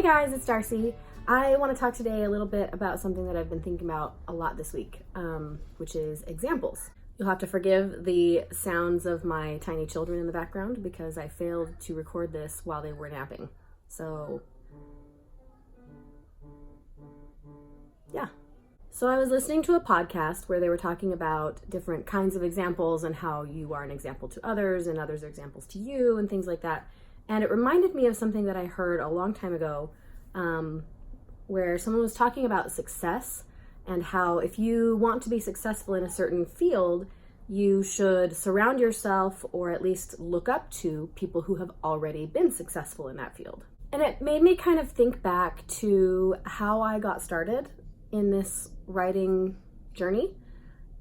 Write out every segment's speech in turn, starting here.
guys, it's Darcy. I want to talk today a little bit about something that I've been thinking about a lot this week, which is examples. You'll have to forgive the sounds of my tiny children in the background because I failed to record this while they were napping. So, yeah. So I was listening to a podcast where they were talking about different kinds of examples and how you are an example to others and others are examples to you and things like that. And it reminded me of something that I heard a long time ago, where someone was talking about success and how if you want to be successful in a certain field, you should surround yourself or at least look up to people who have already been successful in that field. And it made me kind of think back to how I got started in this writing journey,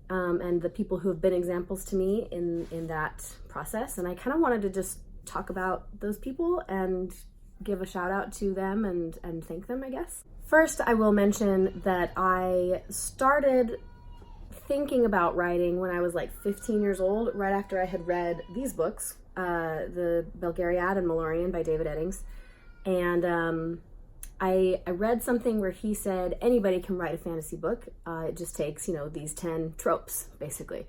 and the people who have been examples to me in that process. And I kind of wanted to just talk about those people and give a shout out to them and thank them, I guess. First, I will mention that I started thinking about writing when I was like 15 years old, right after I had read these books, The Belgariad and Malloreon by David Eddings. And I read something where he said anybody can write a fantasy book. It just takes, these 10 tropes, basically.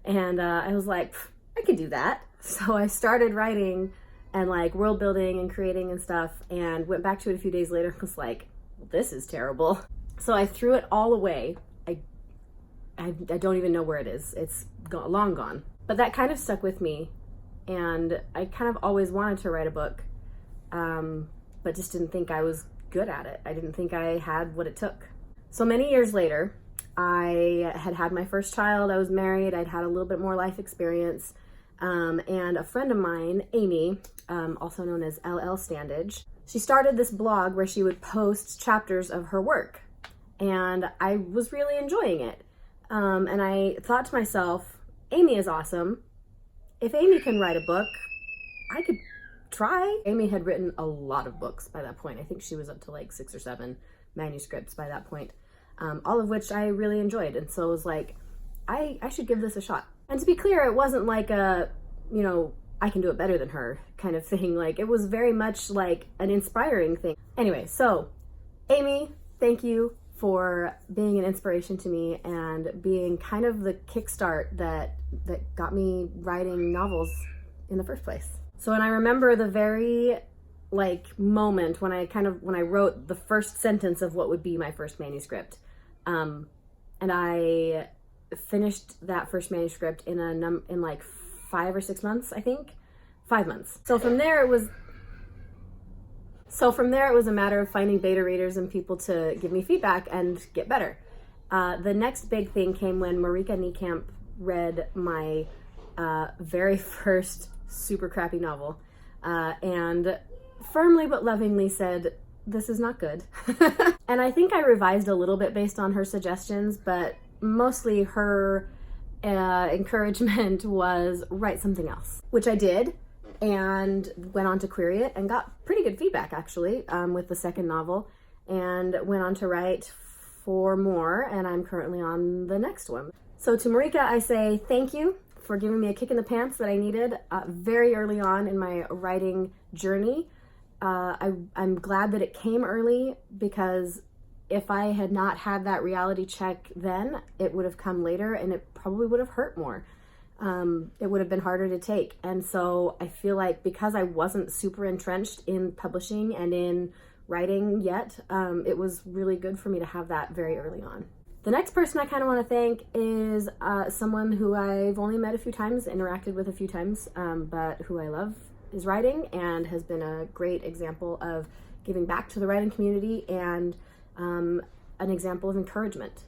And I was like, I could do that. So I started writing and like world building and creating and stuff, and went back to it a few days later and was like, this is terrible. So I threw it all away. I don't even know where it is. It's long gone. But that kind of stuck with me, and I kind of always wanted to write a book, but just didn't think I was good at it. I didn't think I had what it took. So many years later, I had my first child. I was married. I'd had a little bit more life experience. And a friend of mine, Amy, also known as LL Standage, she started this blog where she would post chapters of her work. And I was really enjoying it. And I thought to myself, Amy is awesome. If Amy can write a book, I could try. Amy had written a lot of books by that point. I think she was up to like 6 or 7 manuscripts by that point, all of which I really enjoyed. And so I was like, I should give this a shot. And to be clear, it wasn't like a, I can do it better than her kind of thing. Like, it was very much like an inspiring thing. Anyway, so Amy, thank you for being an inspiration to me and being kind of the kickstart that got me writing novels in the first place. So, and I remember the very moment when I wrote the first sentence of what would be my first manuscript. And I finished that first manuscript in like 5 or 6 months, I think. 5 months. So from there it was a matter of finding beta readers and people to give me feedback and get better. The next big thing came when Marika Niekamp read my very first super crappy novel, and firmly but lovingly said, this is not good. And I think I revised a little bit based on her suggestions, but mostly her encouragement was write something else, which I did, and went on to query it and got pretty good feedback actually, with the second novel, and went on to write 4 more, and I'm currently on the next one. So to Marika, I say thank you for giving me a kick in the pants that I needed very early on in my writing journey. I'm glad that it came early, because if I had not had that reality check then, it would have come later and it probably would have hurt more. It would have been harder to take. And so I feel like because I wasn't super entrenched in publishing and in writing yet, it was really good for me to have that very early on. The next person I kind of want to thank is someone who I've only met a few times, interacted with a few times, but who I love his writing and has been a great example of giving back to the writing community and an example of encouragement,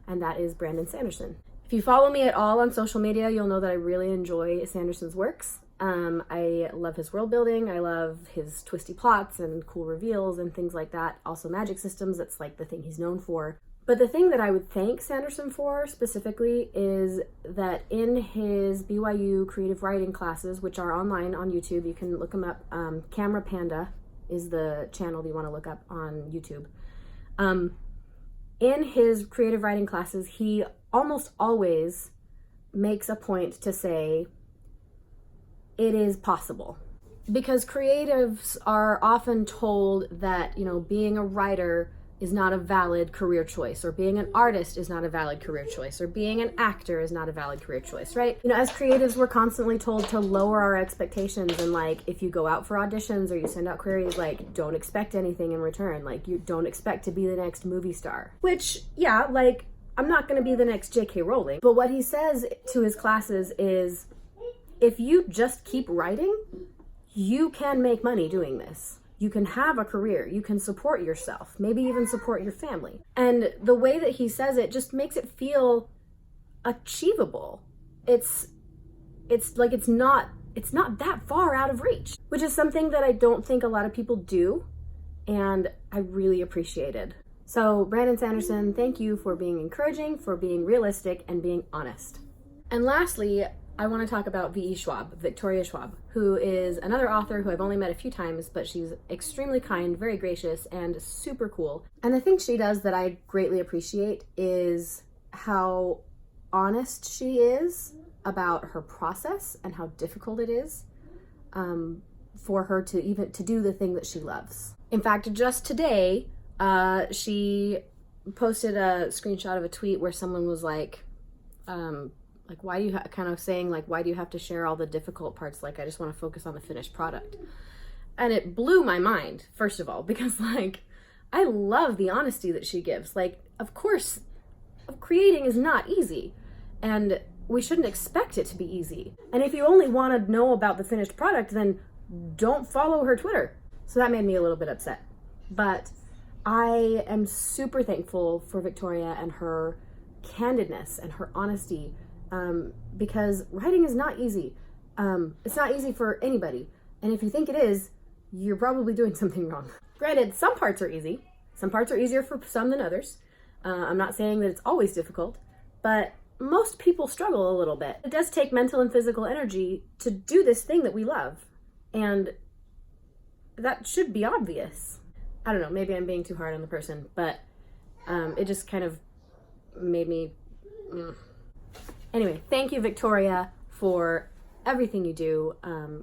and that is Brandon Sanderson. If you follow me at all on social media, you'll know that I really enjoy Sanderson's works. I love his world building, I love his twisty plots and cool reveals and things like that. Also magic systems, that's like the thing he's known for. But the thing that I would thank Sanderson for specifically is that in his BYU creative writing classes, which are online on YouTube, you can look them up. Camera Panda is the channel you want to look up on YouTube. In his creative writing classes, he almost always makes a point to say, it is possible. because creatives are often told that, you know, being a writer is not a valid career choice, or being an artist is not a valid career choice, or being an actor is not a valid career choice, right? You know, as creatives, we're constantly told to lower our expectations, and like, if you go out for auditions or you send out queries, like, don't expect anything in return. Like, you don't expect to be the next movie star. Which, yeah, like, I'm not gonna be the next J.K. Rowling, but what he says to his classes is, if you just keep writing, you can make money doing this. You can have a career, you can support yourself, maybe even support your family. And the way that he says it just makes it feel achievable. It's like it's not that far out of reach, which is something that I don't think a lot of people do, and I really appreciated. So Brandon Sanderson, thank you for being encouraging, for being realistic, and being honest. And lastly, I want to talk about V.E. Schwab, Victoria Schwab, who is another author who I've only met a few times, but she's extremely kind, very gracious, and super cool. And the thing she does that I greatly appreciate is how honest she is about her process and how difficult it is for her to even to do the thing that she loves. In fact, just today, she posted a screenshot of a tweet where someone was like, why do you kind of saying like, why do you have to share all the difficult parts? Like, I just want to focus on the finished product. And it blew my mind, first of all, because like, I love the honesty that she gives. Like, of course, creating is not easy, and we shouldn't expect it to be easy. And if you only want to know about the finished product, then don't follow her Twitter. So that made me a little bit upset. But I am super thankful for Victoria and her candidness and her honesty, because writing is not easy. It's not easy for anybody. And if you think it is, you're probably doing something wrong. Granted, some parts are easy. Some parts are easier for some than others. I'm not saying that it's always difficult, but most people struggle a little bit. It does take mental and physical energy to do this thing that we love. And that should be obvious. I don't know, maybe I'm being too hard on the person, but it just kind of made me... Anyway, thank you, Victoria, for everything you do.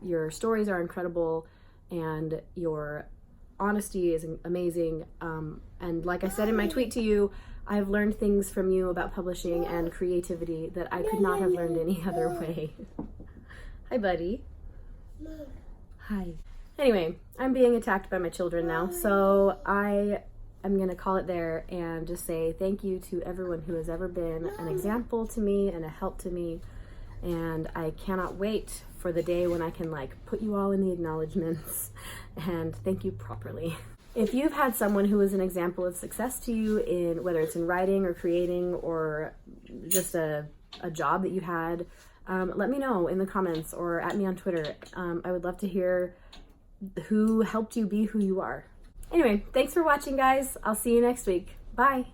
Your stories are incredible, and your honesty is amazing. And like I said in my tweet to you, I've learned things from you about publishing and creativity that I could not have learned any other way. Hi, buddy. Hi. Anyway, I'm being attacked by my children now, so I am going to call it there and just say thank you to everyone who has ever been an example to me and a help to me. And I cannot wait for the day when I can like put you all in the acknowledgements and thank you properly. If you've had someone who is an example of success to you, in whether it's in writing or creating or just a job that you had, let me know in the comments or at me on Twitter. I would love to hear who helped you be who you are. Anyway, thanks for watching, guys. I'll see you next week. Bye.